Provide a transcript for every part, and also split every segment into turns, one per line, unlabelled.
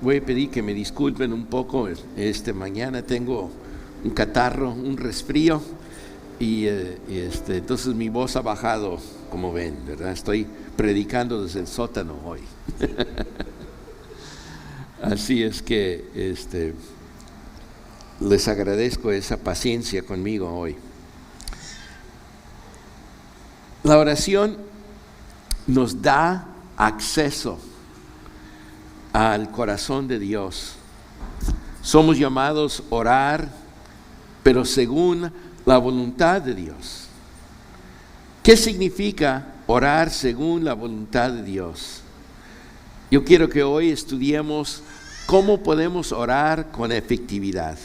Voy a pedir que me disculpen un poco. Mañana tengo un catarro, un resfrío entonces mi voz ha bajado, como ven, ¿verdad? Estoy predicando desde el sótano hoy. Así es que les agradezco esa paciencia conmigo hoy. La oración nos da acceso al corazón de Dios. Somos llamados a orar, pero según la voluntad de Dios. ¿Qué significa orar según la voluntad de Dios? Yo quiero que hoy estudiemos cómo podemos orar con efectividad.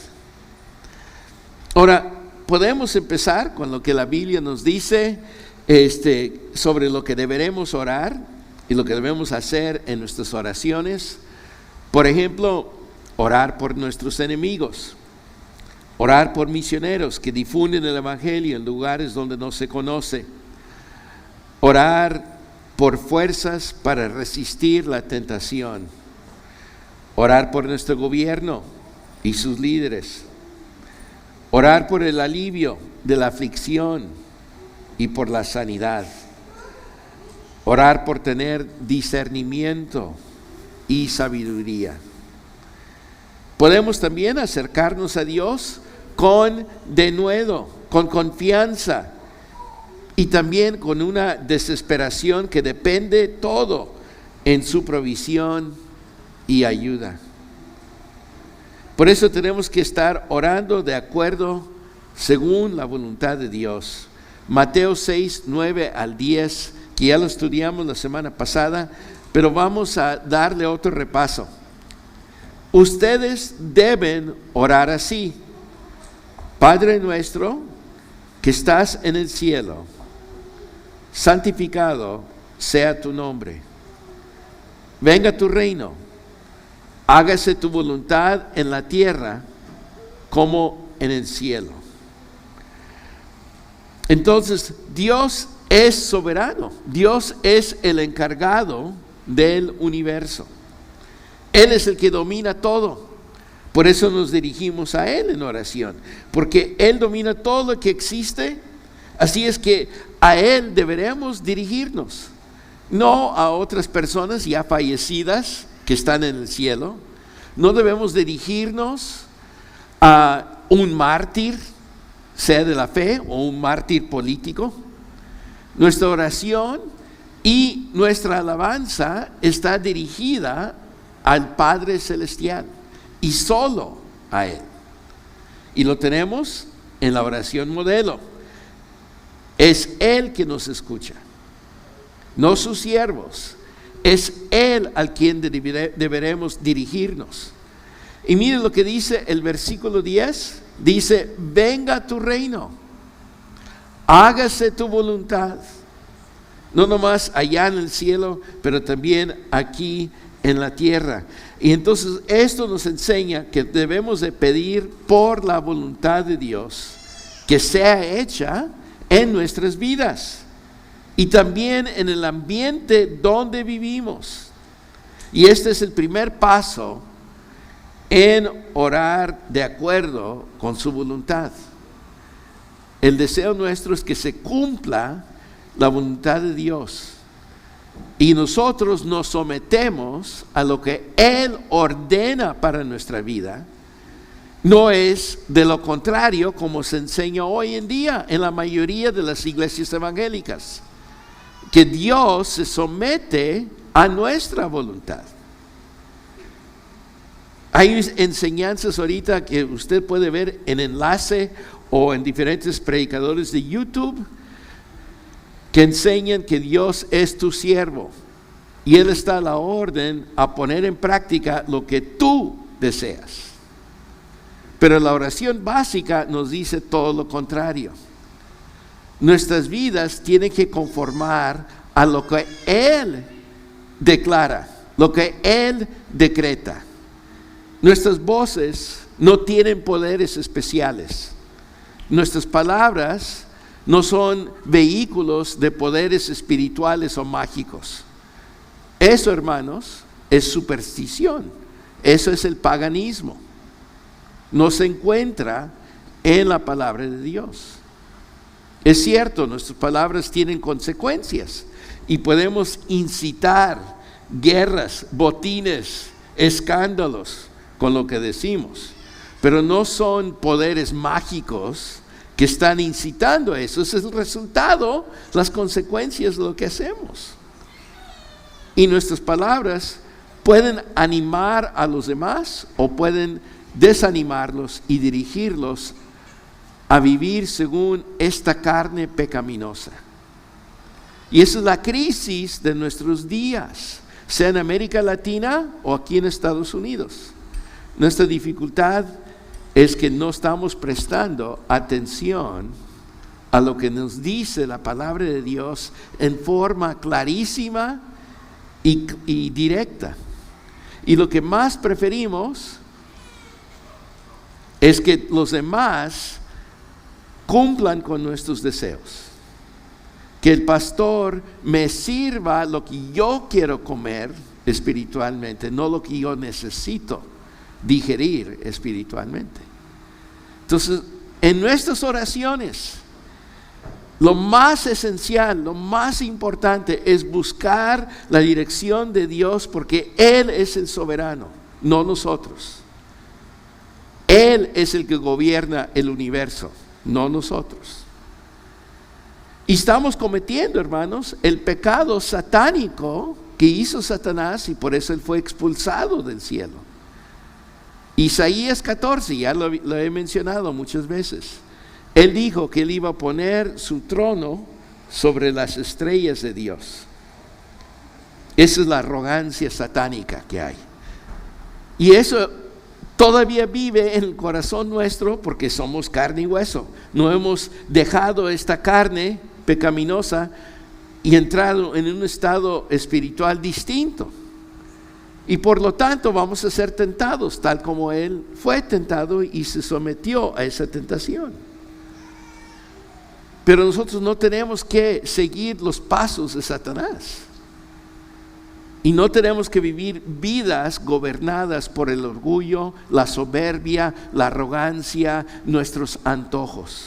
Ahora, podemos empezar con lo que la Biblia nos dice sobre lo que deberemos orar y lo que debemos hacer en nuestras oraciones. Por ejemplo, orar por nuestros enemigos. Orar por misioneros que difunden el Evangelio en lugares donde no se conoce. Orar por fuerzas para resistir la tentación. Orar por nuestro gobierno y sus líderes. Orar por el alivio de la aflicción y por la sanidad. Orar por tener discernimiento y sabiduría. Podemos también acercarnos a Dios con denuedo, con confianza y también con una desesperación que depende todo en su provisión y ayuda. Por eso tenemos que estar orando de acuerdo según la voluntad de Dios. Mateo 6, 9 al 10, que ya lo estudiamos la semana pasada, pero vamos a darle otro repaso. Ustedes deben orar así: Padre nuestro que estás en el cielo, santificado sea tu nombre. Venga tu reino, hágase tu voluntad en la tierra como en el cielo. Entonces, Dios es soberano. Dios es el encargado del universo. Él es el que domina todo. Por eso nos dirigimos a Él en oración, porque Él domina todo lo que existe. Así es que a Él deberemos dirigirnos, no a otras personas ya fallecidas que están en el cielo. No debemos dirigirnos a un mártir, sea de la fe o un mártir político. Nuestra oración y nuestra alabanza está dirigida al Padre Celestial y solo a Él. Y lo tenemos en la oración modelo. Es Él que nos escucha, no sus siervos. Es Él al quien deberemos dirigirnos. Y miren lo que dice el versículo 10. Dice: venga tu reino, hágase tu voluntad. No nomás allá en el cielo, pero también aquí en la tierra. Y entonces esto nos enseña que debemos de pedir por la voluntad de Dios que sea hecha en nuestras vidas y también en el ambiente donde vivimos. Y este es el primer paso en orar de acuerdo con su voluntad. El deseo nuestro es que se cumpla la voluntad de Dios y nosotros nos sometemos a lo que Él ordena para nuestra vida. No es de lo contrario como se enseña hoy en día en la mayoría de las iglesias evangélicas, que Dios se somete a nuestra voluntad. Hay enseñanzas ahorita que usted puede ver en enlace o en diferentes predicadores de YouTube que enseñan que Dios es tu siervo y Él está a la orden a poner en práctica lo que tú deseas. Pero la oración básica nos dice todo lo contrario. Nuestras vidas tienen que conformar a lo que Él declara, lo que Él decreta. Nuestras voces no tienen poderes especiales. Nuestras palabras no son vehículos de poderes espirituales o mágicos. Eso, hermanos, es superstición. Eso es el paganismo. No se encuentra en la palabra de Dios. Es cierto, nuestras palabras tienen consecuencias y podemos incitar guerras, botines, escándalos con lo que decimos, pero no son poderes mágicos que están incitando a eso. Ese es el resultado, las consecuencias de lo que hacemos. Y nuestras palabras pueden animar a los demás o pueden desanimarlos y dirigirlos a vivir según esta carne pecaminosa. Y esa es la crisis de nuestros días, sea en América Latina o aquí en Estados Unidos. Nuestra dificultad es que no estamos prestando atención a lo que nos dice la palabra de Dios en forma clarísima y directa. Y lo que más preferimos es que los demás cumplan con nuestros deseos. Que el pastor me sirva lo que yo quiero comer espiritualmente, no lo que yo necesito digerir espiritualmente. Entonces, en nuestras oraciones, lo más esencial, lo más importante es buscar la dirección de Dios, porque Él es el soberano, no nosotros. Él es el que gobierna el universo, no nosotros. Y estamos cometiendo, hermanos, el pecado satánico que hizo Satanás, y por eso él fue expulsado del cielo. Isaías 14, ya lo he mencionado muchas veces. Él dijo que él iba a poner su trono sobre las estrellas de Dios. Esa es la arrogancia satánica que hay. Y eso todavía vive en el corazón nuestro porque somos carne y hueso. No hemos dejado esta carne pecaminosa y entrado en un estado espiritual distinto. Y por lo tanto vamos a ser tentados, tal como él fue tentado y se sometió a esa tentación. Pero nosotros no tenemos que seguir los pasos de Satanás. Y no tenemos que vivir vidas gobernadas por el orgullo, la soberbia, la arrogancia, nuestros antojos.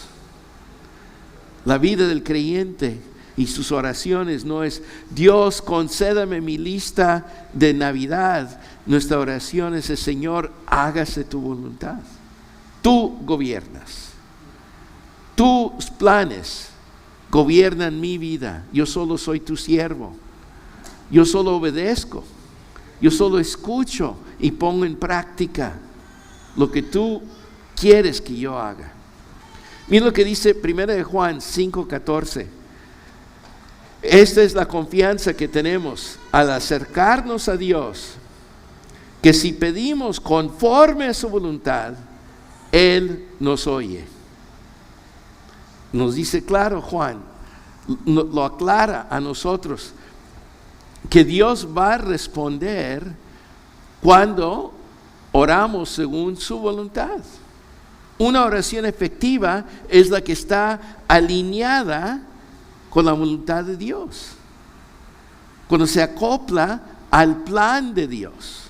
La vida del creyente y sus oraciones no es: Dios, concédame mi lista de Navidad. Nuestra oración es: Señor, hágase tu voluntad. Tú gobiernas. Tus planes gobiernan mi vida. Yo solo soy tu siervo. Yo solo obedezco. Yo solo escucho y pongo en práctica lo que tú quieres que yo haga. Mira lo que dice 1 Juan 5:14. Esta es la confianza que tenemos al acercarnos a Dios, que si pedimos conforme a su voluntad, Él nos oye. Nos dice claro Juan, lo aclara a nosotros, que Dios va a responder cuando oramos según su voluntad. Una oración efectiva es la que está alineada con la voluntad de Dios, cuando se acopla al plan de Dios.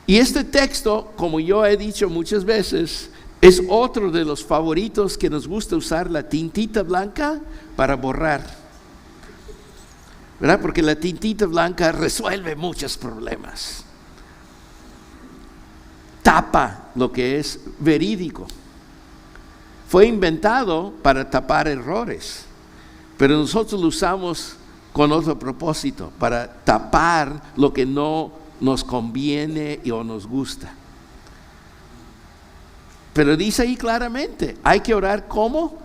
Y este texto, como yo he dicho muchas veces, es otro de los favoritos que nos gusta usar la tintita blanca para borrar, ¿verdad? Porque la tintita blanca resuelve muchos problemas, tapa lo que es verídico. Fue inventado para tapar errores, pero nosotros lo usamos con otro propósito, para tapar lo que no nos conviene o nos gusta. Pero dice ahí claramente, hay que orar ¿cómo?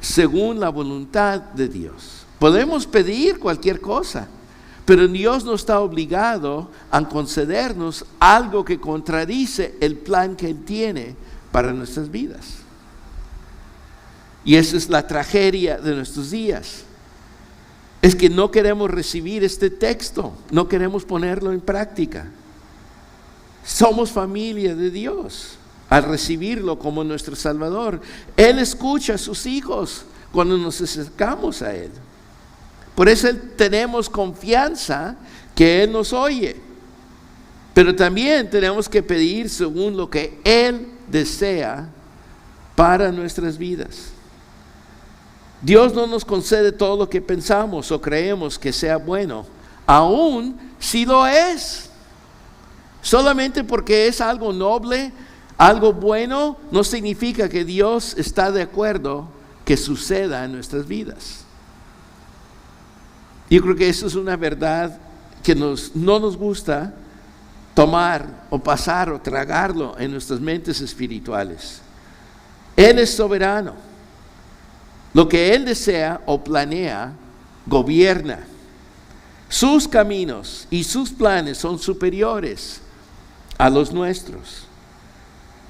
Según la voluntad de Dios. Podemos pedir cualquier cosa, pero Dios no está obligado a concedernos algo que contradice el plan que Él tiene para nuestras vidas. Y esa es la tragedia de nuestros días. Es que no queremos recibir este texto, no queremos ponerlo en práctica. Somos familia de Dios. Al recibirlo como nuestro Salvador, Él escucha a sus hijos cuando nos acercamos a Él. Por eso tenemos confianza que Él nos oye. Pero también tenemos que pedir según lo que Él desea para nuestras vidas. Dios no nos concede todo lo que pensamos o creemos que sea bueno, aun si lo es. Solamente porque es algo noble, algo bueno, no significa que Dios está de acuerdo que suceda en nuestras vidas. Yo creo que eso es una verdad que no nos gusta tomar o pasar o tragarlo en nuestras mentes espirituales. Él es soberano. Lo que Él desea o planea, gobierna. Sus caminos y sus planes son superiores a los nuestros.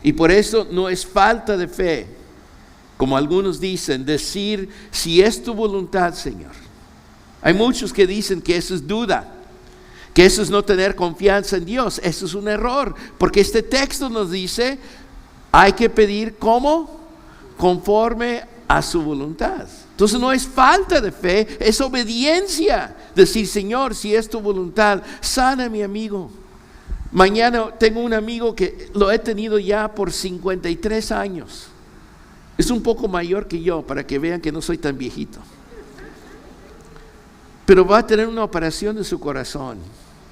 Y por eso no es falta de fe, como algunos dicen, decir si es tu voluntad, Señor. Hay muchos que dicen que eso es duda, que eso es no tener confianza en Dios. Eso es un error, porque este texto nos dice, hay que pedir ¿cómo? Conforme a su voluntad. Entonces no es falta de fe, es obediencia. Decir, Señor, si es tu voluntad, sana a mi amigo. Mañana tengo un amigo que lo he tenido ya por 53 años. Es un poco mayor que yo, para que vean que no soy tan viejito. Pero va a tener una operación de su corazón.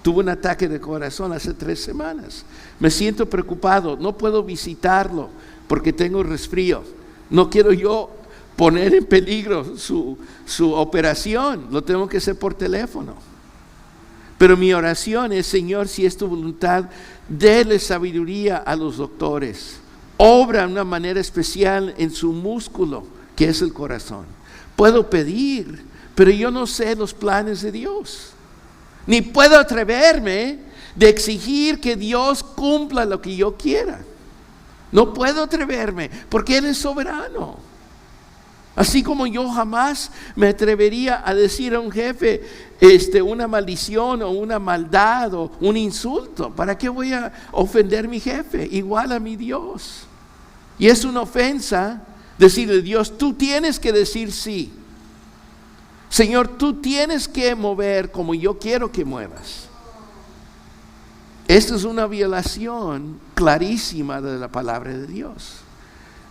Tuvo un ataque de corazón hace 3 semanas. Me siento preocupado, no puedo visitarlo porque tengo resfrío. No quiero yo poner en peligro su operación, lo tengo que hacer por teléfono. Pero mi oración es, Señor, si es tu voluntad, déle sabiduría a los doctores. Obra de una manera especial en su músculo, que es el corazón. Puedo pedir, pero yo no sé los planes de Dios. Ni puedo atreverme de exigir que Dios cumpla lo que yo quiera. No puedo atreverme, porque Él es soberano. Así como yo jamás me atrevería a decir a un jefe una maldición o una maldad o un insulto. ¿Para qué voy a ofender a mi jefe? Igual a mi Dios. Y es una ofensa decirle a Dios, tú tienes que decir sí. Señor, tú tienes que mover como yo quiero que muevas. Esta es una violación clarísima de la palabra de Dios.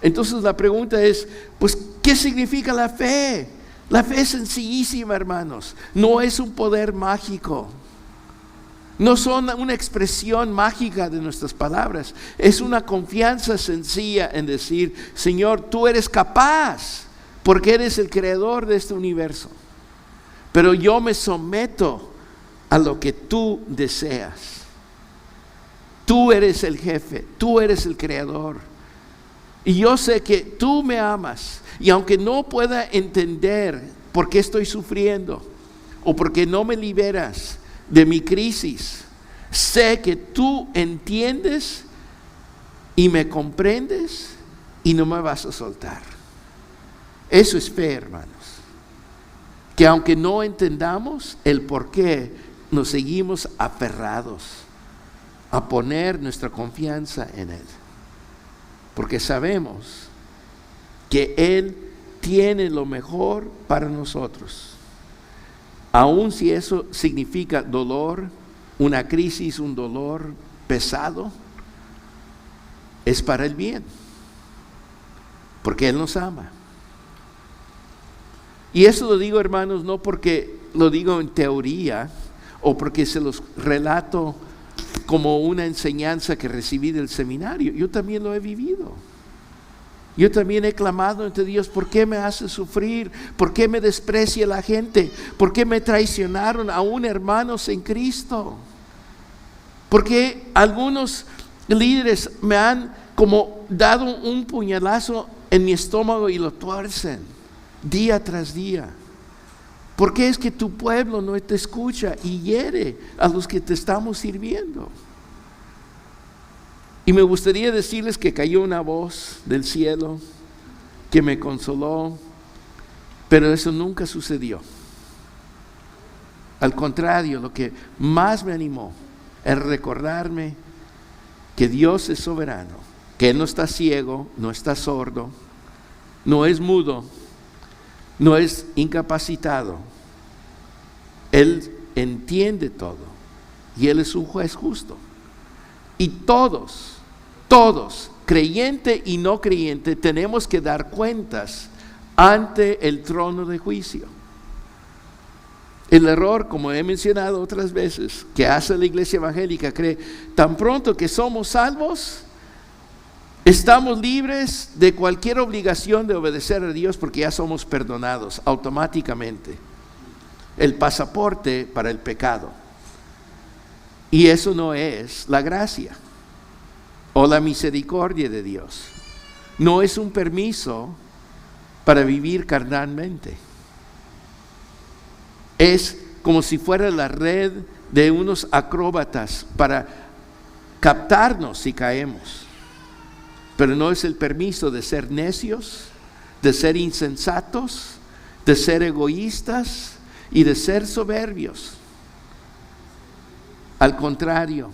Entonces la pregunta es, pues, ¿qué significa la fe? La fe es sencillísima, hermanos. No es un poder mágico. No son una expresión mágica de nuestras palabras. Es una confianza sencilla en decir, Señor, tú eres capaz, porque eres el creador de este universo. Pero yo me someto a lo que tú deseas. Tú eres el jefe, tú eres el creador. Y yo sé que tú me amas. Y aunque no pueda entender por qué estoy sufriendo o por qué no me liberas de mi crisis, sé que tú entiendes y me comprendes y no me vas a soltar. Eso es fe, hermanos. Que aunque no entendamos el por qué, nos seguimos aferrados a poner nuestra confianza en Él. Porque sabemos que Él tiene lo mejor para nosotros. Aun si eso significa dolor, una crisis, un dolor pesado, es para el bien. Porque Él nos ama. Y eso lo digo, hermanos, no porque lo digo en teoría o porque se los relato como una enseñanza que recibí del seminario. Yo también lo he vivido. Yo también he clamado ante Dios, ¿por qué me hace sufrir? ¿Por qué me desprecia la gente? ¿Por qué me traicionaron aún hermanos en Cristo? ¿Por qué algunos líderes me han como dado un puñalazo en mi estómago y lo tuercen día tras día? ¿Por qué es que tu pueblo no te escucha y hiere a los que te estamos sirviendo? Y me gustaría decirles que cayó una voz del cielo que me consoló, pero eso nunca sucedió. Al contrario, lo que más me animó es recordarme que Dios es soberano, que Él no está ciego, no está sordo, no es mudo, no es incapacitado. Él entiende todo y Él es un juez justo. Y todos, creyente y no creyente, tenemos que dar cuentas ante el trono de juicio. El error, como he mencionado otras veces, que hace la iglesia evangélica, cree, tan pronto que somos salvos, estamos libres de cualquier obligación de obedecer a Dios porque ya somos perdonados automáticamente. El pasaporte para el pecado. Y eso no es la gracia o la misericordia de Dios. No es un permiso para vivir carnalmente. Es como si fuera la red de unos acróbatas para captarnos si caemos. Pero no es el permiso de ser necios, de ser insensatos, de ser egoístas y de ser soberbios. Al contrario,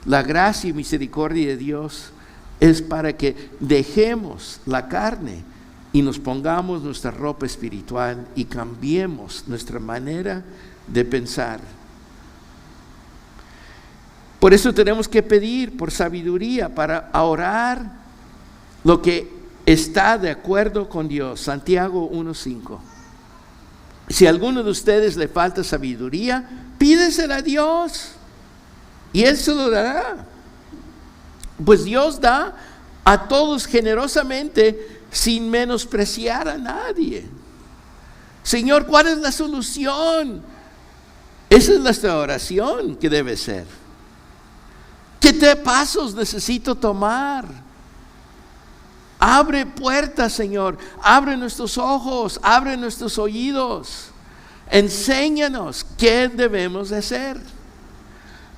la gracia y misericordia de Dios es para que dejemos la carne y nos pongamos nuestra ropa espiritual y cambiemos nuestra manera de pensar. Por eso tenemos que pedir por sabiduría para orar lo que está de acuerdo con Dios. Santiago 1:5. Si a alguno de ustedes le falta sabiduría, pídesela a Dios y Él se lo dará. Pues Dios da a todos generosamente sin menospreciar a nadie. Señor, ¿cuál es la solución? Esa es nuestra oración que debe ser. ¿Qué pasos necesito tomar? Abre puertas, Señor. Abre nuestros ojos, abre nuestros oídos. Enséñanos qué debemos de hacer.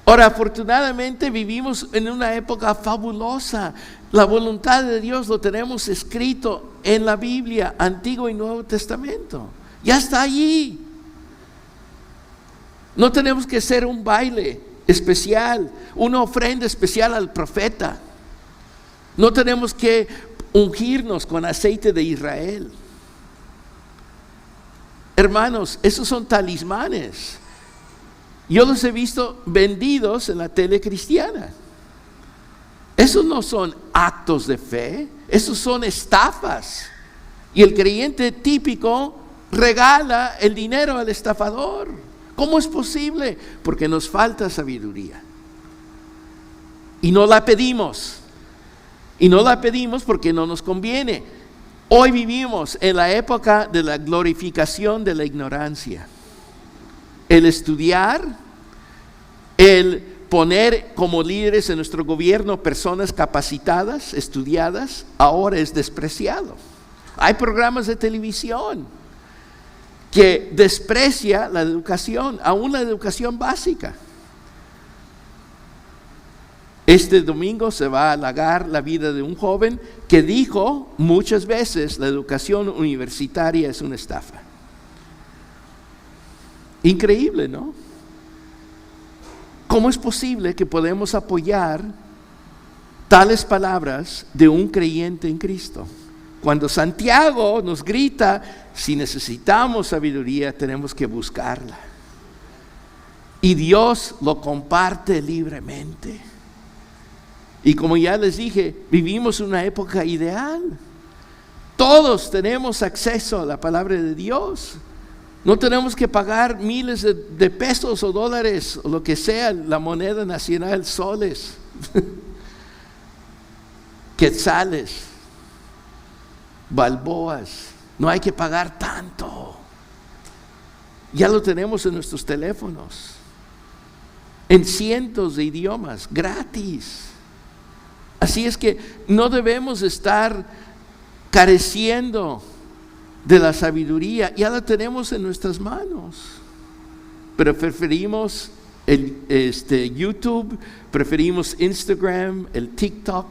Ahora, afortunadamente vivimos en una época fabulosa. La voluntad de Dios lo tenemos escrito en la Biblia, Antiguo y Nuevo Testamento. Ya está allí. No tenemos que hacer un baile especial, una ofrenda especial al profeta. No tenemos que ungirnos con aceite de Israel. Hermanos, esos son talismanes. Yo los he visto vendidos en la tele cristiana. Esos no son actos de fe, esos son estafas. Y el creyente típico regala el dinero al estafador. ¿Cómo es posible? Porque nos falta sabiduría. Y no la pedimos. Y no la pedimos porque no nos conviene. Hoy vivimos en la época de la glorificación de la ignorancia. El estudiar, el poner como líderes en nuestro gobierno personas capacitadas, estudiadas, ahora es despreciado. Hay programas de televisión que desprecia la educación, aún la educación básica. Este domingo se va a halagar la vida de un joven que dijo muchas veces la educación universitaria es una estafa. Increíble, ¿no? ¿Cómo es posible que podemos apoyar tales palabras de un creyente en Cristo? Cuando Santiago nos grita, si necesitamos sabiduría, tenemos que buscarla. Y Dios lo comparte libremente. Y como ya les dije, vivimos una época ideal. Todos tenemos acceso a la palabra de Dios. No tenemos que pagar miles de pesos o dólares, o lo que sea, la moneda nacional, soles, quetzales, balboas. No hay que pagar tanto. Ya lo tenemos en nuestros teléfonos, en cientos de idiomas, gratis. Así es que no debemos estar careciendo de la sabiduría. Ya la tenemos en nuestras manos, pero preferimos el YouTube, preferimos Instagram, el TikTok,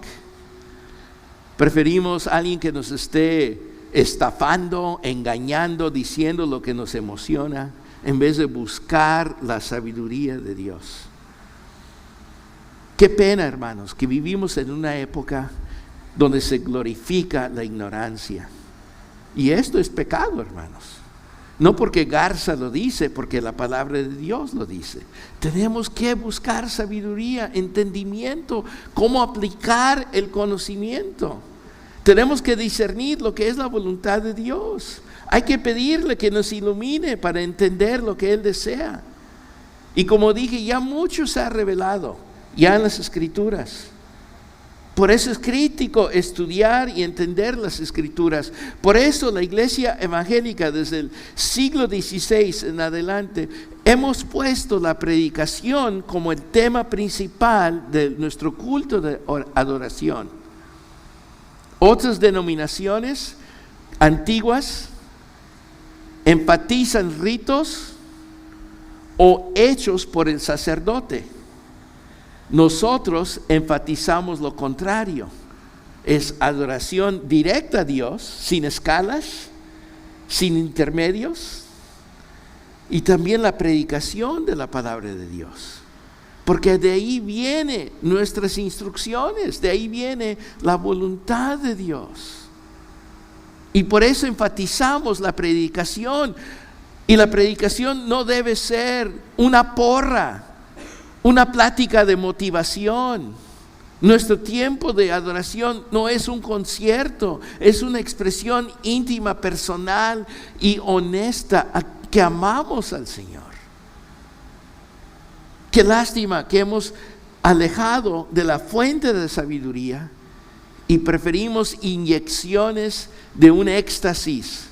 preferimos a alguien que nos esté estafando, engañando, diciendo lo que nos emociona, en vez de buscar la sabiduría de Dios. Qué pena, hermanos, que vivimos en una época donde se glorifica la ignorancia. Y esto es pecado, hermanos. No porque Garza lo dice, porque la palabra de Dios lo dice. Tenemos que buscar sabiduría, entendimiento, cómo aplicar el conocimiento. Tenemos que discernir lo que es la voluntad de Dios. Hay que pedirle que nos ilumine para entender lo que Él desea. Y como dije, ya mucho se ha revelado, ya en las Escrituras. Por eso es crítico estudiar y entender las Escrituras. Por eso la Iglesia Evangélica desde el siglo XVI en adelante hemos puesto la predicación como el tema principal de nuestro culto de adoración. Otras denominaciones antiguas enfatizan ritos o hechos por el sacerdote. Nosotros enfatizamos lo contrario. Es adoración directa a Dios, sin escalas, sin intermedios, y también la predicación de la palabra de Dios. Porque de ahí vienen nuestras instrucciones, de ahí viene la voluntad de Dios. Y por eso enfatizamos la predicación. Y la predicación no debe ser una porra, una plática de motivación. Nuestro tiempo de adoración no es un concierto, es una expresión íntima, personal y honesta que amamos al Señor. Qué lástima que hemos alejado de la fuente de sabiduría y preferimos inyecciones de un éxtasis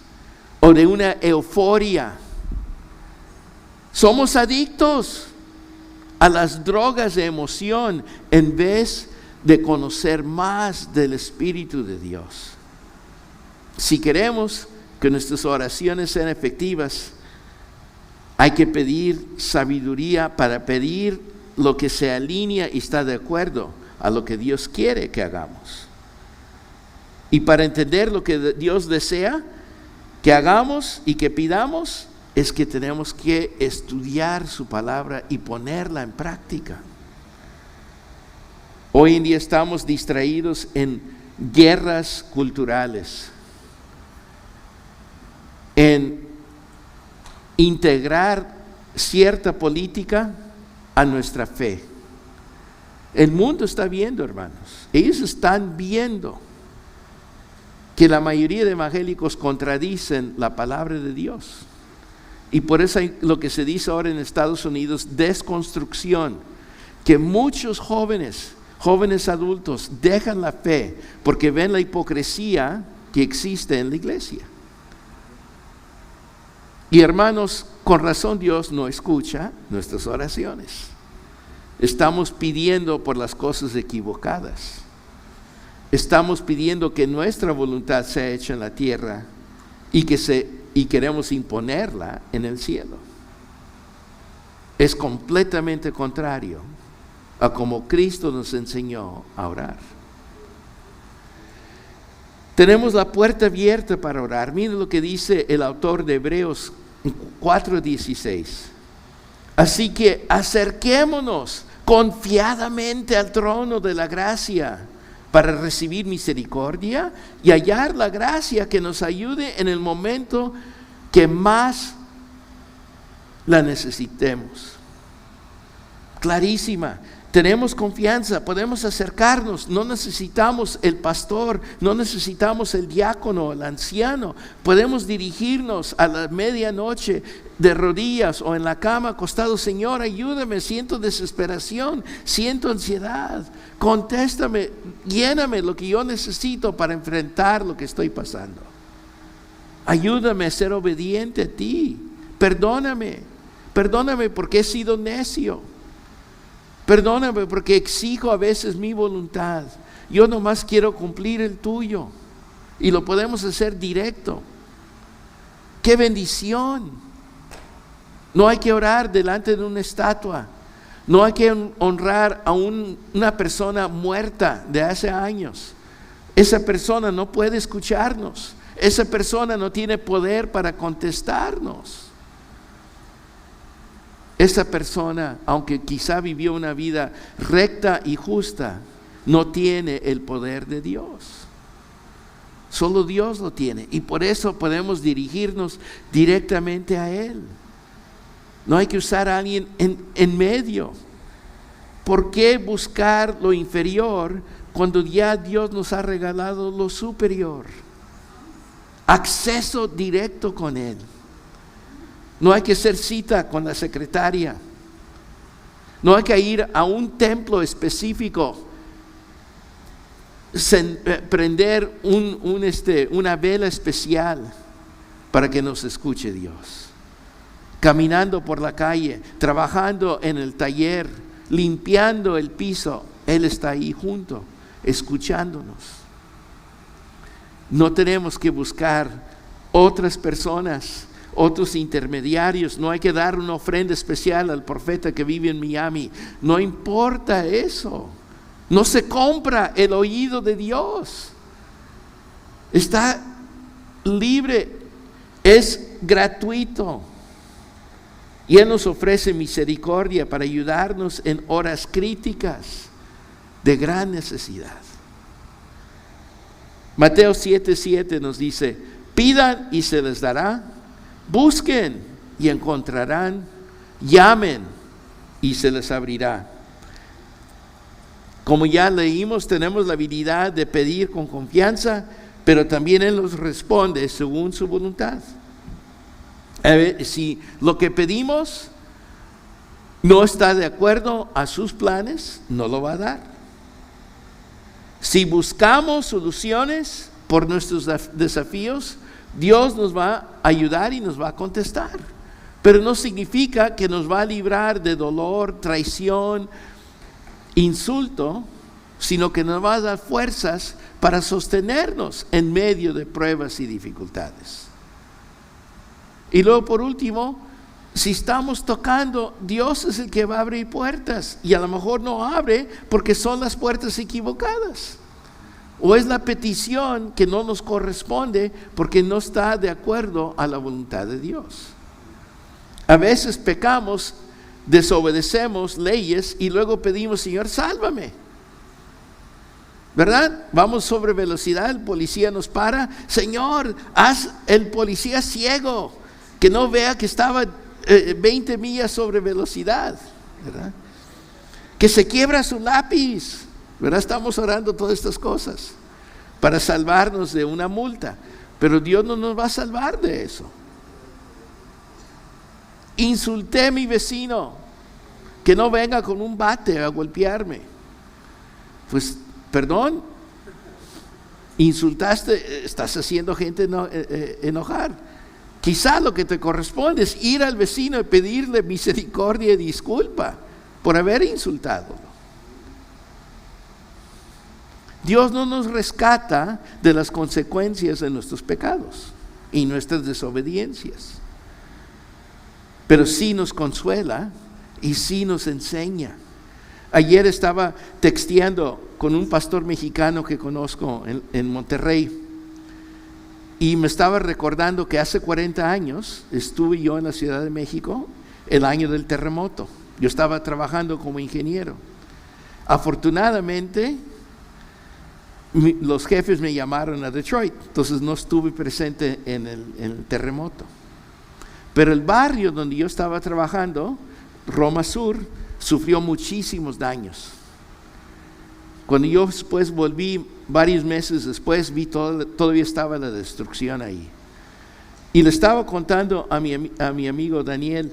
o de una euforia. Somos adictos a las drogas de emoción en vez de conocer más del Espíritu de Dios. Si queremos que nuestras oraciones sean efectivas, hay que pedir sabiduría para pedir lo que se alinea y está de acuerdo a lo que Dios quiere que hagamos. Y para entender lo que Dios desea que hagamos y que pidamos, es que tenemos que estudiar su palabra y ponerla en práctica. Hoy en día estamos distraídos en guerras culturales, en integrar cierta política a nuestra fe. El mundo está viendo, hermanos. Ellos están viendo que la mayoría de evangélicos contradicen la palabra de Dios. Y por eso hay lo que se dice ahora en Estados Unidos, desconstrucción, que muchos jóvenes adultos dejan la fe porque ven la hipocresía que existe en la iglesia. Y hermanos, con razón Dios no escucha nuestras oraciones. Estamos pidiendo por las cosas equivocadas. Estamos pidiendo que nuestra voluntad sea hecha en la tierra y queremos imponerla en el cielo. Es completamente contrario a como Cristo nos enseñó a orar. Tenemos la puerta abierta para orar. Miren lo que dice el autor de Hebreos 4:16. Así que acerquémonos confiadamente al trono de la gracia para recibir misericordia y hallar la gracia que nos ayude en el momento que más la necesitemos. Clarísima. Tenemos confianza, podemos acercarnos, no necesitamos el pastor, no necesitamos el diácono, el anciano. Podemos dirigirnos a la medianoche de rodillas o en la cama acostado. Señor, ayúdame, siento desesperación, siento ansiedad. Contéstame, lléname lo que yo necesito para enfrentar lo que estoy pasando. Ayúdame a ser obediente a ti. Perdóname porque he sido necio. Perdóname porque exijo a veces mi voluntad. Yo nomás quiero cumplir el tuyo. Y lo podemos hacer directo. ¡Qué bendición! No hay que orar delante de una estatua. No hay que honrar a una persona muerta de hace años. Esa persona no puede escucharnos. Esa persona no tiene poder para contestarnos. Esa persona, aunque quizá vivió una vida recta y justa, no tiene el poder de Dios. Solo Dios lo tiene, y por eso podemos dirigirnos directamente a Él. No hay que usar a alguien en medio. ¿Por qué buscar lo inferior cuando ya Dios nos ha regalado lo superior? Acceso directo con Él. No hay que hacer cita con la secretaria. No hay que ir a un templo específico, prender una vela especial para que nos escuche Dios. Caminando por la calle, trabajando en el taller, limpiando el piso, Él está ahí junto, escuchándonos. No tenemos que buscar otras personas, otros intermediarios. No hay que dar una ofrenda especial al profeta que vive en Miami. No importa eso. No se compra el oído de Dios. Está libre, es gratuito. Y Él nos ofrece misericordia para ayudarnos en horas críticas de gran necesidad. Mateo 7:7 nos dice: pidan y se les dará, busquen y encontrarán, llamen y se les abrirá. Como ya leímos, tenemos la habilidad de pedir con confianza, pero también Él nos responde según su voluntad. A ver, si lo que pedimos no está de acuerdo a sus planes, no lo va a dar. Si buscamos soluciones por nuestros desafíos, Dios nos va a ayudar y nos va a contestar. Pero no significa que nos va a librar de dolor, traición, insulto, sino que nos va a dar fuerzas para sostenernos en medio de pruebas y dificultades. Y luego, por último, si estamos tocando, Dios es el que va a abrir puertas, y a lo mejor no abre porque son las puertas equivocadas, o es la petición que no nos corresponde porque no está de acuerdo a la voluntad de Dios. A veces pecamos, desobedecemos leyes y luego pedimos: Señor, sálvame. ¿Verdad? Vamos sobre velocidad, el policía nos para: Señor, haz el policía ciego, que no vea que estaba 20 millas sobre velocidad, ¿verdad? Que se quiebra su lápiz, ¿verdad? Estamos orando todas estas cosas para salvarnos de una multa, pero Dios no nos va a salvar de eso. Insulté a mi vecino, que no venga con un bate a golpearme. Pues, perdón, insultaste, estás haciendo gente enojar. Quizá lo que te corresponde es ir al vecino y pedirle misericordia y disculpa por haber insultado. Dios no nos rescata de las consecuencias de nuestros pecados y nuestras desobediencias, pero sí nos consuela y sí nos enseña. Ayer estaba texteando con un pastor mexicano que conozco en Monterrey, y me estaba recordando que hace 40 años estuve yo en la Ciudad de México, el año del terremoto. Yo estaba trabajando como ingeniero. Afortunadamente, los jefes me llamaron a Detroit, entonces no estuve presente en el terremoto. Pero el barrio donde yo estaba trabajando, Roma Sur, sufrió muchísimos daños. Cuando yo después volví, varios meses después, vi todavía estaba la destrucción ahí. Y le estaba contando a mi amigo Daniel: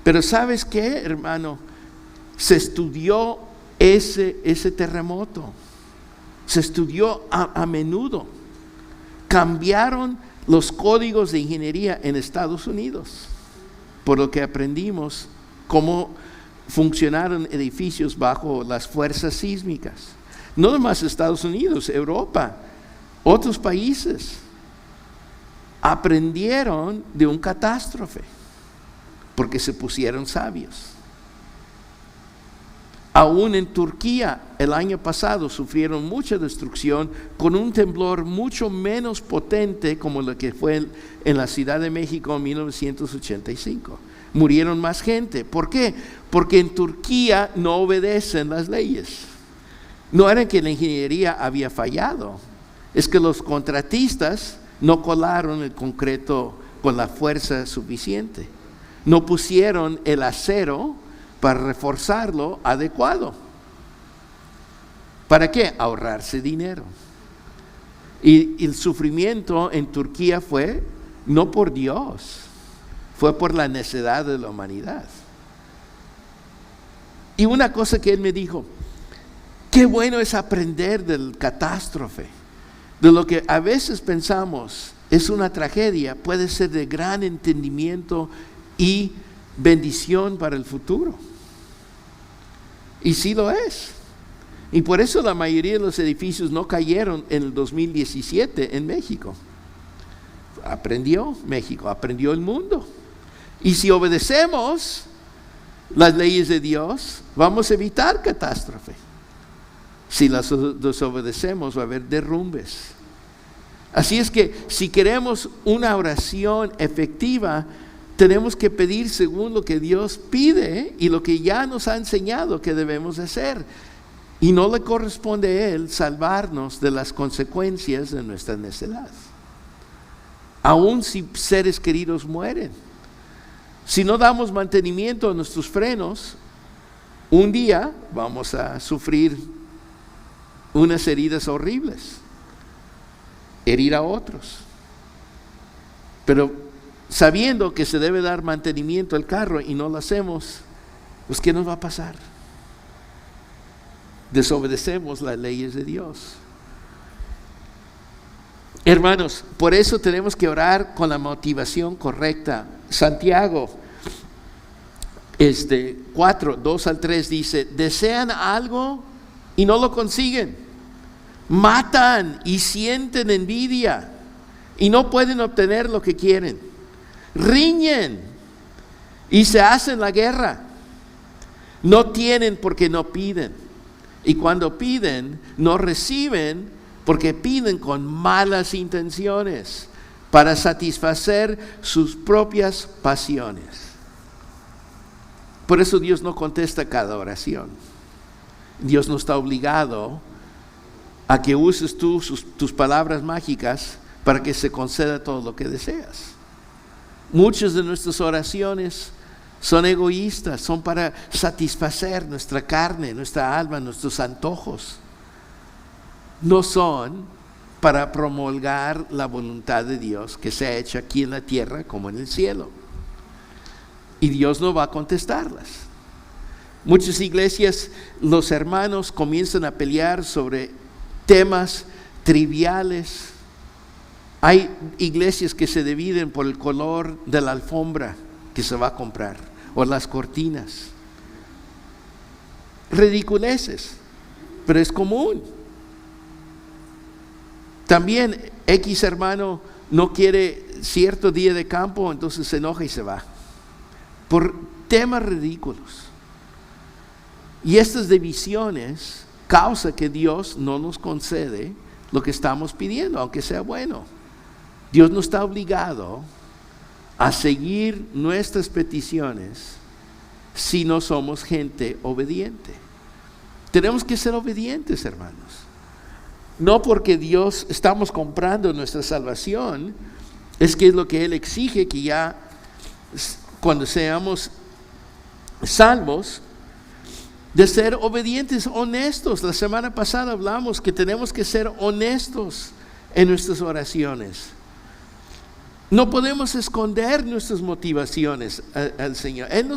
pero ¿sabes qué, hermano? Se estudió ese terremoto. Se estudió a menudo. Cambiaron los códigos de ingeniería en Estados Unidos, por lo que aprendimos cómo funcionaron edificios bajo las fuerzas sísmicas. No nomás Estados Unidos, Europa, otros países aprendieron de un catástrofe porque se pusieron sabios. Aún en Turquía el año pasado sufrieron mucha destrucción con un temblor mucho menos potente como lo que fue en la Ciudad de México en 1985. Murieron más gente. ¿Por qué? Porque en Turquía no obedecen las leyes. No era que la ingeniería había fallado, es que los contratistas no colaron el concreto con la fuerza suficiente. No pusieron el acero para reforzarlo adecuado. ¿Para qué? Ahorrarse dinero. Y el sufrimiento en Turquía fue no por Dios, fue por la necedad de la humanidad. Y una cosa que él me dijo, qué bueno es aprender del catástrofe, de lo que a veces pensamos es una tragedia, puede ser de gran entendimiento y bendición para el futuro. Y sí lo es. Y por eso la mayoría de los edificios no cayeron en el 2017 en México. Aprendió México, aprendió el mundo. Y si obedecemos las leyes de Dios, vamos a evitar catástrofe. Si las desobedecemos, va a haber derrumbes. Así es que si queremos una oración efectiva, tenemos que pedir según lo que Dios pide y lo que ya nos ha enseñado que debemos hacer. Y no le corresponde a Él salvarnos de las consecuencias de nuestra necedad. Aun si seres queridos mueren. Si no damos mantenimiento a nuestros frenos, un día vamos a sufrir unas heridas horribles, herir a otros. Pero sabiendo que se debe dar mantenimiento al carro y no lo hacemos, pues ¿qué nos va a pasar? Desobedecemos las leyes de Dios. Hermanos, por eso tenemos que orar con la motivación correcta. Santiago 4, 2 al 3 dice, desean algo y no lo consiguen, matan y sienten envidia y no pueden obtener lo que quieren, riñen y se hacen la guerra, no tienen porque no piden. Y cuando piden, no reciben porque piden con malas intenciones para satisfacer sus propias pasiones. Por eso Dios no contesta cada oración. Dios no está obligado a que uses tú tus palabras mágicas para que se conceda todo lo que deseas. Muchas de nuestras oraciones son egoístas, son para satisfacer nuestra carne, nuestra alma, nuestros antojos. No son para promulgar la voluntad de Dios que se ha hecho aquí en la tierra como en el cielo. Y Dios no va a contestarlas. Muchas iglesias, los hermanos comienzan a pelear sobre temas triviales. Hay iglesias que se dividen por el color de la alfombra que se va a comprar, o las cortinas. Ridiculeces, pero es común. También X hermano no quiere cierto día de campo, entonces se enoja y se va. Por temas ridículos. Y estas divisiones causan que Dios no nos concede lo que estamos pidiendo, aunque sea bueno. Dios no está obligado a seguir nuestras peticiones si no somos gente obediente. Tenemos que ser obedientes, hermanos. No porque Dios estamos comprando nuestra salvación, es que es lo que Él exige, que ya cuando seamos salvos, de ser obedientes, honestos. La semana pasada hablamos que tenemos que ser honestos en nuestras oraciones. No podemos esconder nuestras motivaciones al Señor. Él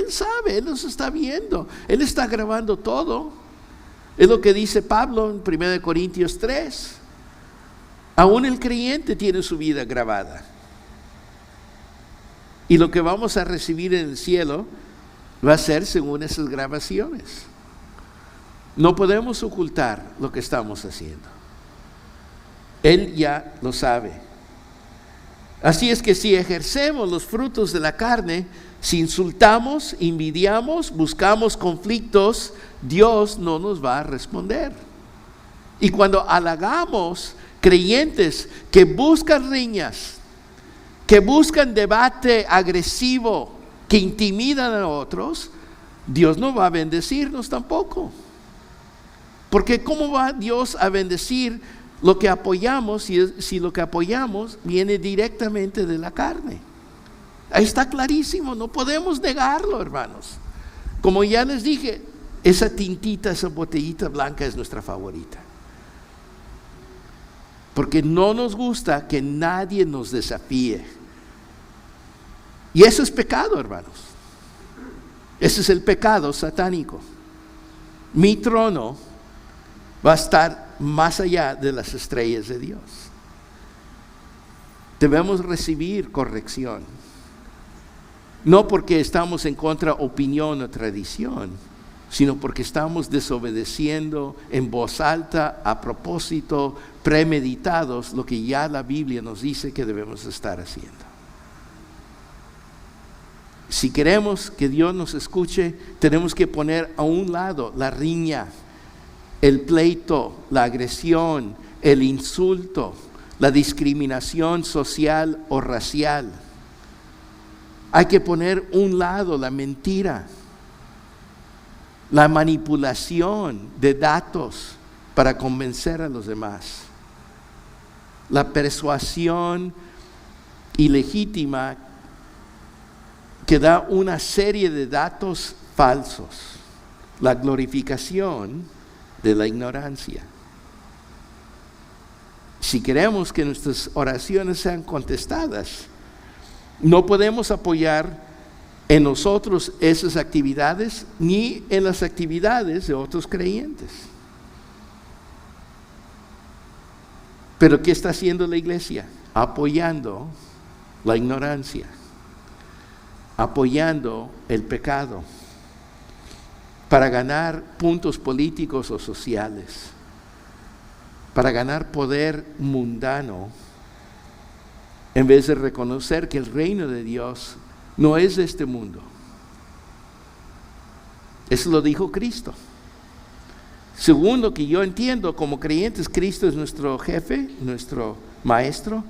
sabe, Él nos está viendo, Él está grabando todo. Es lo que dice Pablo en 1 Corintios 3. Aún el creyente tiene su vida grabada. Y lo que vamos a recibir en el cielo va a ser según esas grabaciones. No podemos ocultar lo que estamos haciendo. Él ya lo sabe. Así es que si ejercemos los frutos de la carne, si insultamos, envidiamos, buscamos conflictos, Dios no nos va a responder. Y cuando halagamos creyentes que buscan riñas, que buscan debate agresivo, que intimidan a otros, Dios no va a bendecirnos tampoco. Porque ¿cómo va Dios a bendecir lo que apoyamos, si lo que apoyamos viene directamente de la carne. Ahí está clarísimo, no podemos negarlo, hermanos. Como ya les dije, esa tintita, esa botellita blanca es nuestra favorita. Porque no nos gusta que nadie nos desafíe. Y eso es pecado, hermanos. Ese es el pecado satánico. Mi trono va a estar más allá de las estrellas de Dios. Debemos recibir corrección. No porque estamos en contra de opinión o tradición, sino porque estamos desobedeciendo en voz alta, a propósito, premeditados, lo que ya la Biblia nos dice que debemos estar haciendo. Si queremos que Dios nos escuche, tenemos que poner a un lado la riña, el pleito, la agresión, el insulto, la discriminación social o racial. Hay que poner a un lado la mentira, la manipulación de datos para convencer a los demás, la persuasión ilegítima que da una serie de datos falsos, la glorificación de la ignorancia. Si queremos que nuestras oraciones sean contestadas, no podemos apoyar en nosotros esas actividades ni en las actividades de otros creyentes. Pero ¿qué está haciendo la iglesia? Apoyando la ignorancia, apoyando el pecado para ganar puntos políticos o sociales, para ganar poder mundano, en vez de reconocer que el reino de Dios no es de este mundo. Eso lo dijo Cristo. Según lo que yo entiendo, como creyentes, Cristo es nuestro jefe, nuestro maestro.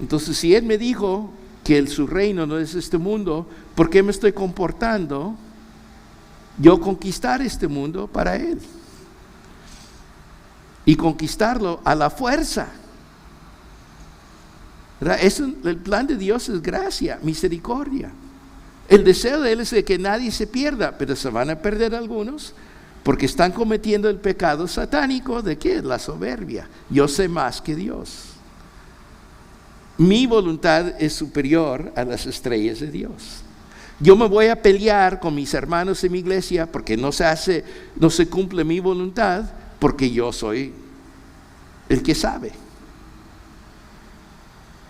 Entonces, si Él me dijo que su reino no es este mundo, ¿por qué me estoy comportando yo conquistar este mundo para Él? Y conquistarlo a la fuerza. El plan de Dios es gracia, misericordia. El deseo de Él es de que nadie se pierda, pero se van a perder algunos porque están cometiendo el pecado satánico de ¿qué? La soberbia. Yo sé más que Dios. Mi voluntad es superior a las estrellas de Dios. Yo me voy a pelear con mis hermanos en mi iglesia porque no se cumple mi voluntad, porque yo soy el que sabe.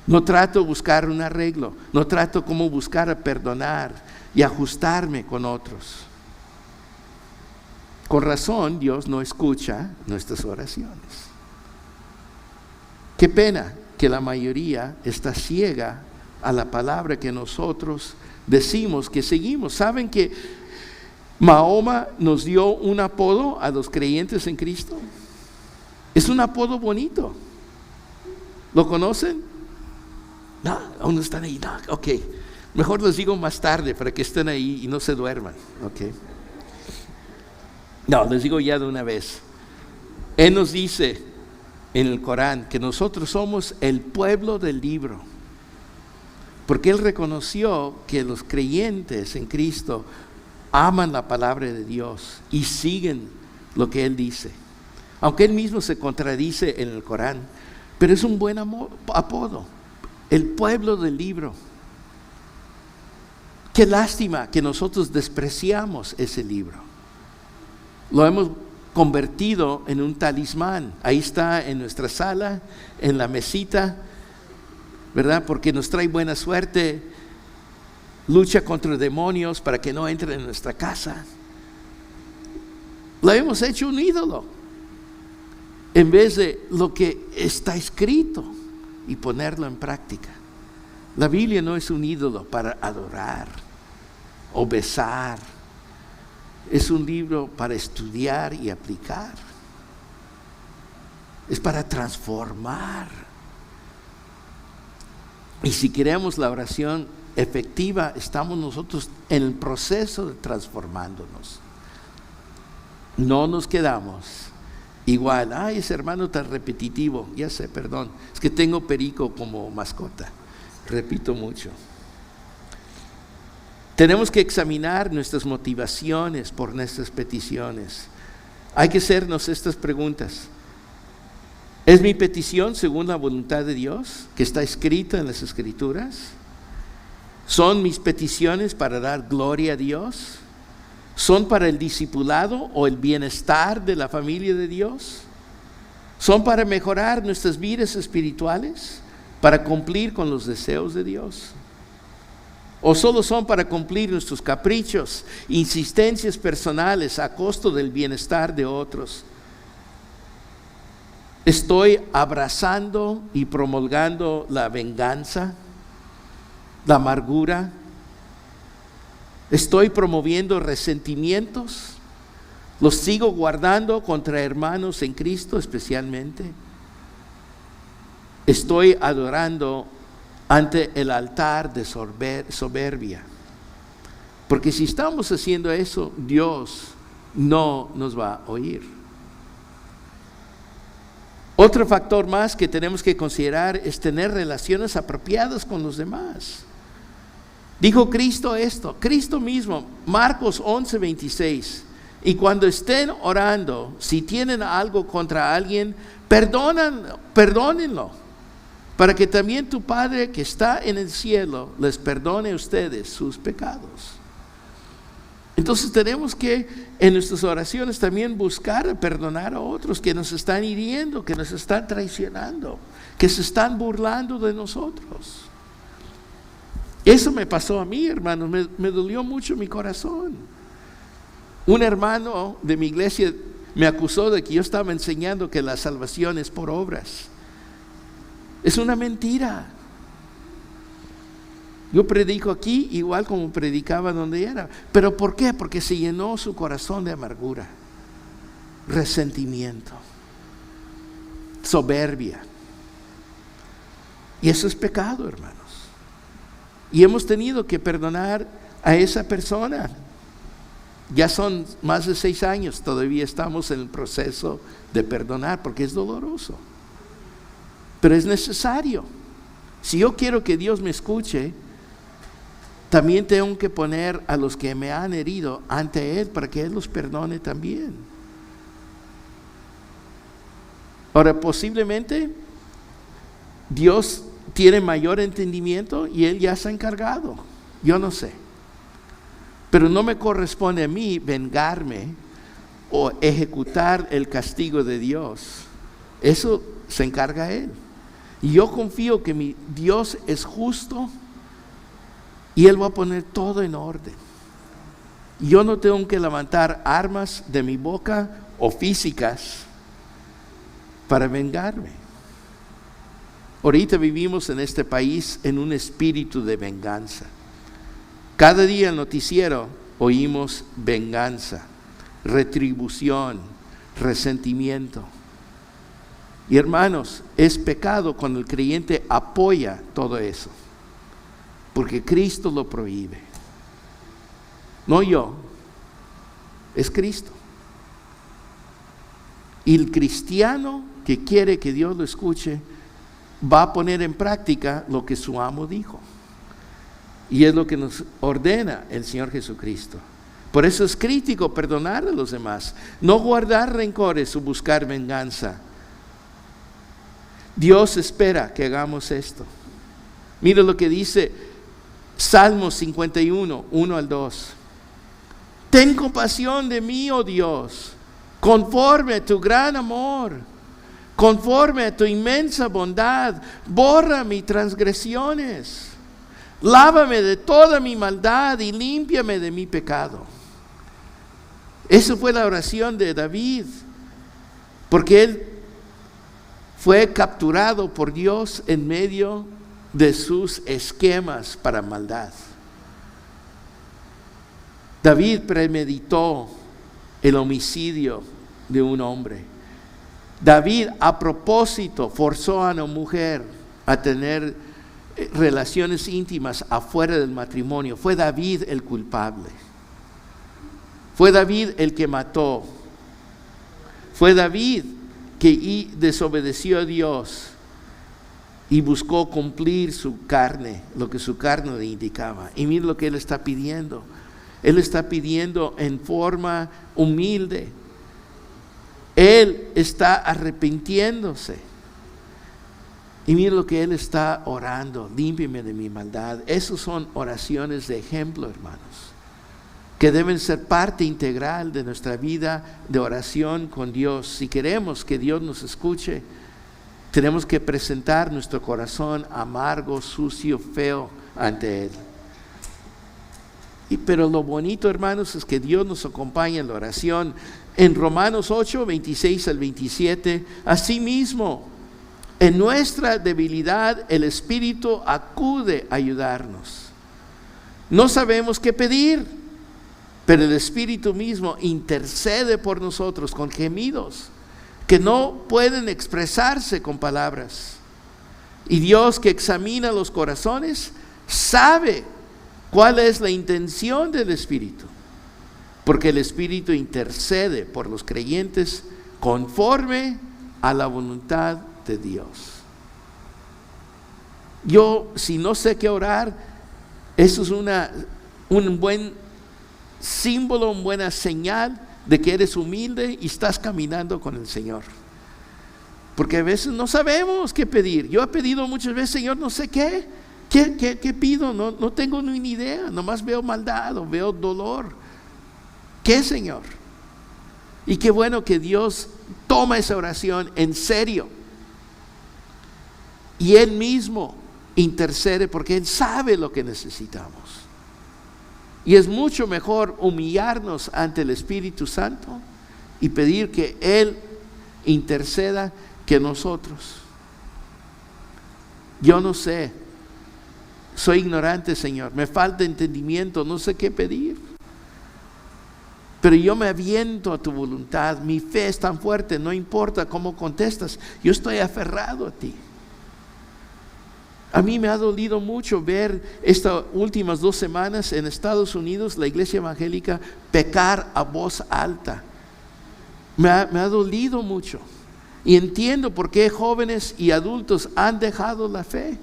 No trato de buscar un arreglo, no trato como buscar a perdonar y ajustarme con otros. Con razón, Dios no escucha nuestras oraciones. Qué pena que la mayoría está ciega a la palabra que nosotros decimos que seguimos. ¿Saben que Mahoma nos dio un apodo a los creyentes en Cristo? Es un apodo bonito. ¿Lo conocen? No, aún no están ahí. No, ok. Mejor les digo más tarde para que estén ahí y no se duerman. Ok. No, les digo ya de una vez. Él nos dice en el Corán que nosotros somos el pueblo del libro. Porque Él reconoció que los creyentes en Cristo aman la palabra de Dios y siguen lo que Él dice. Aunque Él mismo se contradice en el Corán, pero es un buen apodo. El pueblo del libro. Qué lástima que nosotros despreciamos ese libro. Lo hemos convertido en un talismán. Ahí está en nuestra sala, en la mesita, ¿verdad? Porque nos trae buena suerte. Lucha contra demonios para que no entren en nuestra casa. Lo hemos hecho un ídolo en vez de lo que está escrito y ponerlo en práctica. La Biblia no es un ídolo para adorar o besar. Es un libro para estudiar y aplicar. Es para transformar. Y si queremos la oración efectiva, estamos nosotros en el proceso de transformándonos. No nos quedamos igual, ay, ese hermano tan repetitivo, ya sé, perdón, es que tengo perico como mascota, repito mucho. Tenemos que examinar nuestras motivaciones por nuestras peticiones. Hay que hacernos estas preguntas. ¿Es mi petición según la voluntad de Dios, que está escrita en las Escrituras? ¿Son mis peticiones para dar gloria a Dios? ¿Son para el discipulado o el bienestar de la familia de Dios? ¿Son para mejorar nuestras vidas espirituales? ¿Para cumplir con los deseos de Dios? ¿O solo son para cumplir nuestros caprichos, insistencias personales a costo del bienestar de otros? ¿Estoy abrazando y promulgando la venganza, la amargura? ¿Estoy promoviendo resentimientos? ¿Los sigo guardando contra hermanos en Cristo especialmente? ¿Estoy adorando ante el altar de soberbia? Porque si estamos haciendo eso, Dios no nos va a oír. Otro factor más que tenemos que considerar es tener relaciones apropiadas con los demás. Dijo Cristo esto, Cristo mismo, Marcos 11:26, y cuando estén orando, si tienen algo contra alguien, perdónenlo, para que también tu Padre que está en el cielo les perdone a ustedes sus pecados. Entonces tenemos que en nuestras oraciones también buscar perdonar a otros que nos están hiriendo, que nos están traicionando, que se están burlando de nosotros. Eso me pasó a mí, hermanos, me dolió mucho mi corazón. Un hermano de mi iglesia me acusó de que yo estaba enseñando que la salvación es por obras. Es una mentira. Yo predico aquí igual como predicaba donde era. ¿Pero por qué? Porque se llenó su corazón de amargura, resentimiento, soberbia. Y eso es pecado, hermanos. Y hemos tenido que perdonar a esa persona. Ya son más de 6 años, todavía estamos en el proceso de perdonar porque es doloroso. Pero es necesario. Si yo quiero que Dios me escuche, también tengo que poner a los que me han herido ante Él para que Él los perdone también. Ahora, posiblemente Dios tiene mayor entendimiento y Él ya se ha encargado. Yo no sé. Pero no me corresponde a mí vengarme o ejecutar el castigo de Dios. Eso se encarga Él. Y yo confío que mi Dios es justo y Él va a poner todo en orden. Yo no tengo que levantar armas de mi boca o físicas para vengarme. Ahorita vivimos en este país en un espíritu de venganza. Cada día en el noticiero oímos venganza, retribución, resentimiento. Y hermanos, es pecado cuando el creyente apoya todo eso, porque Cristo lo prohíbe. No yo, es Cristo. Y el cristiano que quiere que Dios lo escuche va a poner en práctica lo que su amo dijo. Y es lo que nos ordena el Señor Jesucristo. Por eso es crítico perdonar a los demás, no guardar rencores o buscar venganza. Dios espera que hagamos esto. Mira lo que dice Salmos 51, 1 al 2. Ten compasión de mí, oh Dios, conforme a tu gran amor, conforme a tu inmensa bondad, borra mis transgresiones. Lávame de toda mi maldad y límpiame de mi pecado. Esa fue la oración de David, porque él fue capturado por Dios en medio de sus esquemas para maldad. David premeditó el homicidio de un hombre. David a propósito forzó a una mujer a tener relaciones íntimas afuera del matrimonio. Fue David el culpable. Fue David el que mató. Fue David que desobedeció a Dios y buscó cumplir su carne, lo que su carne le indicaba. Y mira lo que él está pidiendo. Él está pidiendo en forma humilde. Él está arrepintiéndose. Y mira lo que él está orando: límpiame de mi maldad. Esas son oraciones de ejemplo, hermanos, que deben ser parte integral de nuestra vida de oración con Dios. Si queremos que Dios nos escuche, tenemos que presentar nuestro corazón amargo, sucio, feo ante Él. Pero lo bonito, hermanos, es que Dios nos acompaña en la oración. En Romanos 8, 26 al 27, asimismo, en nuestra debilidad el Espíritu acude a ayudarnos. No sabemos qué pedir, pero el Espíritu mismo intercede por nosotros con gemidos que no pueden expresarse con palabras. Y Dios, que examina los corazones, sabe cuál es la intención del Espíritu, porque el Espíritu intercede por los creyentes conforme a la voluntad de Dios. Yo, si no sé qué orar, eso es un buen símbolo, una buena señal de que eres humilde y estás caminando con el Señor. Porque a veces no sabemos qué pedir. Yo he pedido muchas veces: Señor, no sé qué pido, no tengo ni idea, nomás veo maldad o veo dolor. ¿Qué, Señor? Y qué bueno que Dios toma esa oración en serio, y Él mismo intercede porque Él sabe lo que necesitamos. Y es mucho mejor humillarnos ante el Espíritu Santo y pedir que Él interceda que nosotros. Yo no sé, soy ignorante, Señor, me falta entendimiento, no sé qué pedir, pero yo me aviento a tu voluntad. Mi fe es tan fuerte, no importa cómo contestas, yo estoy aferrado a ti. A mí me ha dolido mucho ver estas últimas 2 semanas en Estados Unidos la iglesia evangélica pecar a voz alta. Me ha dolido mucho. Y entiendo por qué jóvenes y adultos han dejado la fe.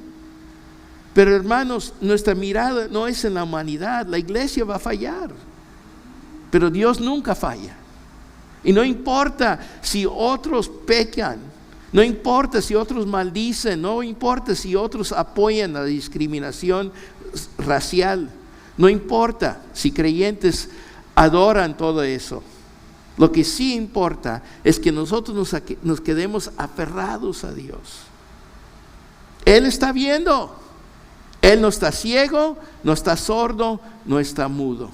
Pero, hermanos, nuestra mirada no es en la humanidad. La iglesia va a fallar, pero Dios nunca falla. Y no importa si otros pecan, no importa si otros maldicen, no importa si otros apoyan la discriminación racial, no importa si creyentes adoran todo eso. Lo que sí importa es que nosotros nos quedemos aferrados a Dios. Él está viendo. Él no está ciego, no está sordo, no está mudo.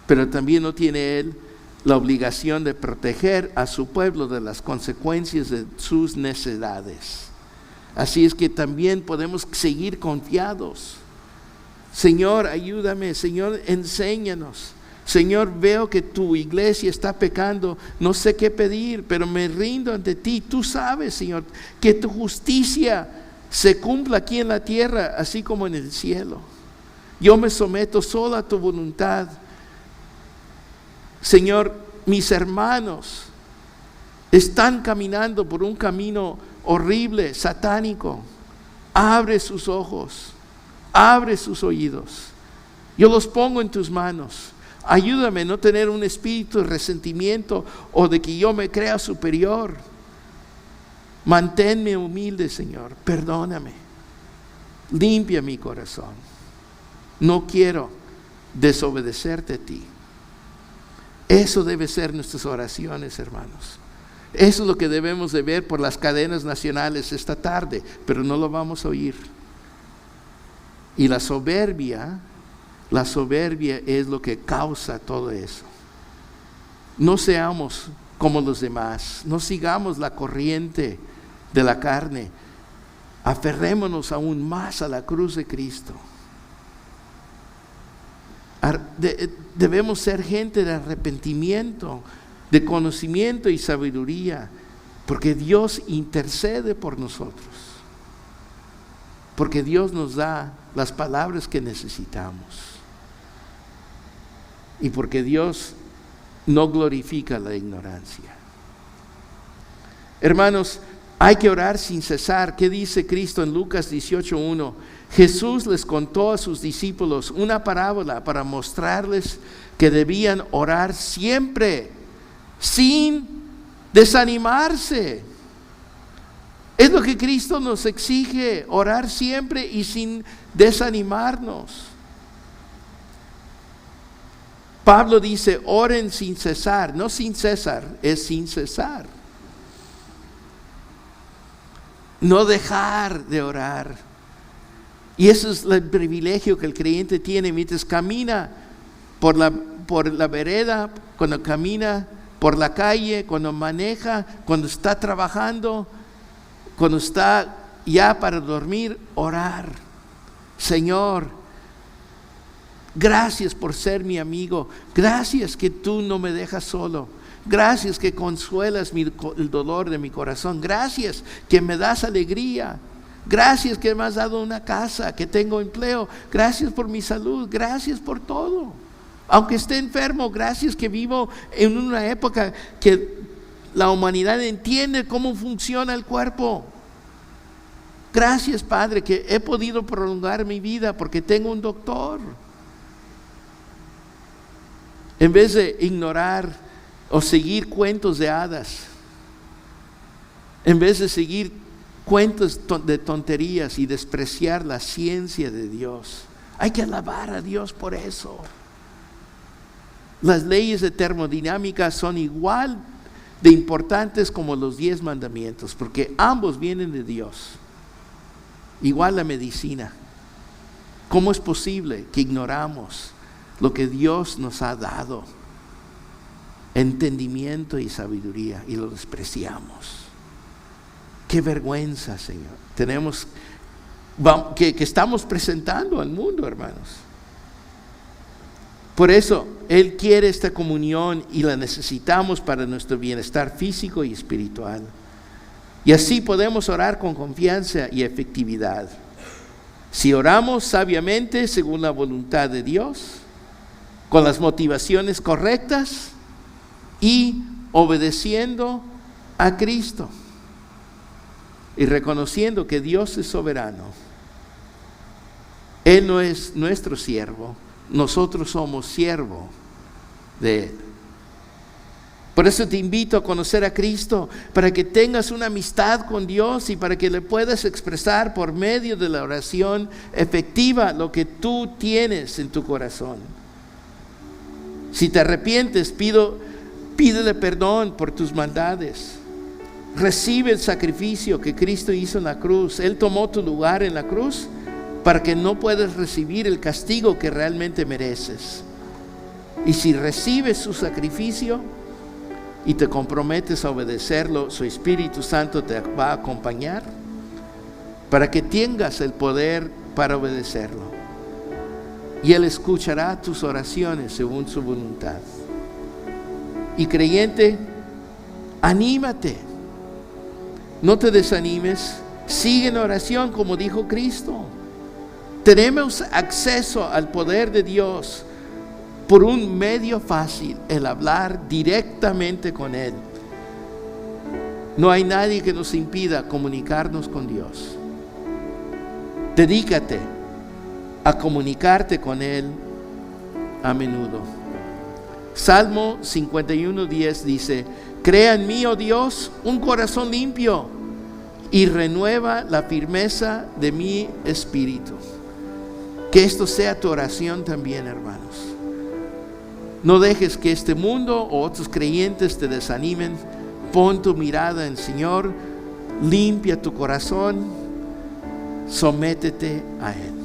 Pero también no tiene Él la obligación de proteger a su pueblo de las consecuencias de sus necedades. Así es que también podemos seguir confiados. Señor, ayúdame. Señor, enséñanos. Señor, veo que tu iglesia está pecando, no sé qué pedir, pero me rindo ante ti. Tú sabes, Señor, que tu justicia se cumpla aquí en la tierra, así como en el cielo. Yo me someto solo a tu voluntad. Señor, mis hermanos están caminando por un camino horrible, satánico. Abre sus ojos, abre sus oídos. Yo los pongo en tus manos. Ayúdame a no tener un espíritu de resentimiento o de que yo me crea superior. Manténme humilde, Señor. Perdóname. Limpia mi corazón. No quiero desobedecerte a ti. Eso debe ser nuestras oraciones, hermanos. Eso es lo que debemos de ver por las cadenas nacionales esta tarde, pero no lo vamos a oír. Y la soberbia es lo que causa todo eso. No seamos como los demás, no sigamos la corriente de la carne. Aferrémonos aún más a la cruz de Cristo. Debemos ser gente de arrepentimiento, de conocimiento y sabiduría, porque Dios intercede por nosotros, porque Dios nos da las palabras que necesitamos, y porque Dios no glorifica la ignorancia. Hermanos, hay que orar sin cesar. ¿Qué dice Cristo en Lucas 18:1? Jesús les contó a sus discípulos una parábola para mostrarles que debían orar siempre, sin desanimarse. Es lo que Cristo nos exige, orar siempre y sin desanimarnos. Pablo dice, oren sin cesar, no sin cesar, es sin cesar. No dejar de orar. Y eso es el privilegio que el creyente tiene mientras camina por la vereda, cuando camina por la calle, cuando maneja, cuando está trabajando, cuando está ya para dormir, orar. Señor, gracias por ser mi amigo. Gracias que tú no me dejas solo. Gracias que consuelas el dolor de mi corazón. Gracias que me das alegría. Gracias que me has dado una casa, que tengo empleo. Gracias por mi salud. Gracias por todo. Aunque esté enfermo, gracias que vivo en una época que la humanidad entiende cómo funciona el cuerpo. Gracias, Padre, que he podido prolongar mi vida porque tengo un doctor. En vez de ignorar o seguir cuentos de hadas, en vez de seguir cuentos de tonterías y despreciar la ciencia de Dios, hay que alabar a Dios por eso. Las leyes de termodinámica son igual de importantes como los 10 mandamientos, porque ambos vienen de Dios. Igual la medicina. ¿Cómo es posible que ignoramos lo que Dios nos ha dado? Entendimiento y sabiduría, y lo despreciamos. Qué vergüenza, Señor. Que estamos presentando al mundo, hermanos. Por eso, Él quiere esta comunión y la necesitamos para nuestro bienestar físico y espiritual. Y así podemos orar con confianza y efectividad. Si oramos sabiamente según la voluntad de Dios, con las motivaciones correctas y obedeciendo a Cristo y reconociendo que Dios es soberano. Él no es nuestro siervo, nosotros somos siervo de Él. Por eso te invito a conocer a Cristo, para que tengas una amistad con Dios y para que le puedas expresar por medio de la oración efectiva lo que tú tienes en tu corazón. Si te arrepientes, pídele perdón por tus maldades. Recibe el sacrificio que Cristo hizo en la cruz. Él tomó tu lugar en la cruz para que no puedas recibir el castigo que realmente mereces. Y si recibes su sacrificio y te comprometes a obedecerlo, su Espíritu Santo te va a acompañar para que tengas el poder para obedecerlo. Y Él escuchará tus oraciones según su voluntad. Y creyente, anímate. No te desanimes. Sigue en oración como dijo Cristo. Tenemos acceso al poder de Dios por un medio fácil, el hablar directamente con Él. No hay nadie que nos impida comunicarnos con Dios. Dedícate a comunicarte con Él a menudo. Salmo 51:10 dice: crea en mí, oh Dios, un corazón limpio y renueva la firmeza de mi espíritu. Que esto sea tu oración también, hermanos. No dejes que este mundo o otros creyentes te desanimen. Pon tu mirada en el Señor, limpia tu corazón, sométete a Él.